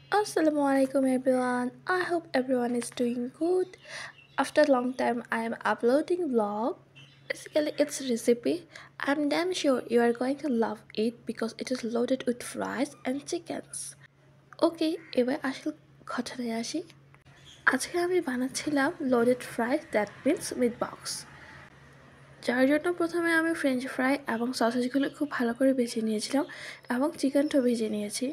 Assalamualaikum everyone. I hope everyone is doing good. After a long time I am uploading vlog. Basically it's recipe. I'm damn sure you are going to love it because it is loaded with fries and chickens. Okay, এবার আসল ঘটনায় আসি। আজকে আমি বানাচ্ছিলাম loaded fry that means with box. যার জন্য প্রথমে আমি ফ্রেঞ্চ ফ্রাই এবং সসেজগুলো খুব ভালো করে ভেজে নিয়েছিলাম এবং চিকেনটাও ভেজে নিয়েছি।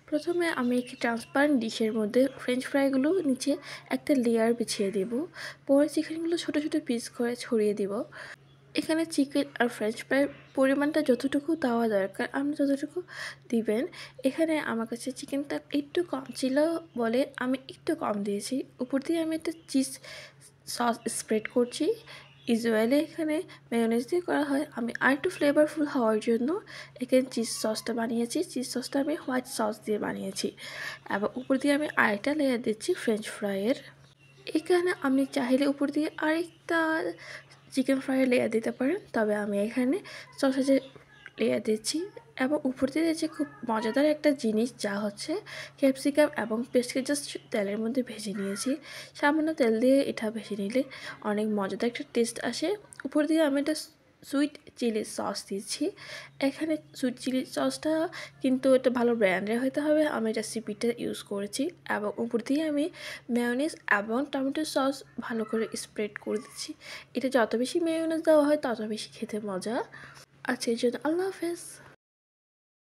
প্রথমে আমি একটি ট্রান্সপারেন্ট ডিশের মধ্যে ফ্রেঞ্চ ফ্রাইগুলো নিচে একটা লেয়ার বিছিয়ে দেব, পরে চিকেনগুলো ছোটো ছোটো পিস করে ছড়িয়ে দিব। এখানে চিকেন আর ফ্রেঞ্চ ফ্রাইয়ের পরিমাণটা যতটুকু দেওয়া দরকার আপনি ততটুকু দিবেন। এখানে আমার কাছে চিকেনটা একটু কম ছিল বলে আমি একটু কম দিয়েছি। উপর দিয়ে আমি একটা চিজ সস স্প্রেড করছি। ইউজুয়ালি এখানে মেয়োনিজ দিয়ে করা হয়, আমি আরেকটু ফ্লেভারফুল হওয়ার জন্য এখানে চিজ সসটা বানিয়েছি। চিজ সসটা আমি হোয়াইট সস দিয়ে বানিয়েছি এবং উপর দিয়ে আমি আরেকটা লেয়ার দিচ্ছি ফ্রেঞ্চ ফ্রাইয়ের। এখানে আপনি চাইলে উপর দিয়ে আরেকটা চিকেন ফ্রাইয়ের লেয়ার দিতে পারেন, তবে আমি এখানে সসেজের লেয়ার দিচ্ছি এবং উপর দিয়ে দিয়েছি খুব মজাদার একটা জিনিস, যা হচ্ছে ক্যাপসিকাম এবং পেস্টকে জাস্ট তেলের মধ্যে ভেজে নিয়েছি। সামান্য তেল দিয়ে এটা ভেজে নিলে অনেক মজাদার একটা টেস্ট আসে। উপর দিয়ে আমি একটা সুইট চিলি সস দিচ্ছি। এখানে সুইট চিলি সসটা কিন্তু এটা ভালো ব্র্যান্ডের হতে হবে, আমি রেসিপিটা ইউজ করেছি। এবং উপর দিয়ে আমি মেয়োনিজ এবং টমেটো সস ভালো করে স্প্রেড করে দিচ্ছি। এটা যত বেশি মেয়োনিজ দেওয়া হয় তত বেশি খেতে মজা। আচ্ছা, এই জন্য আল্লাহ হাফেজ।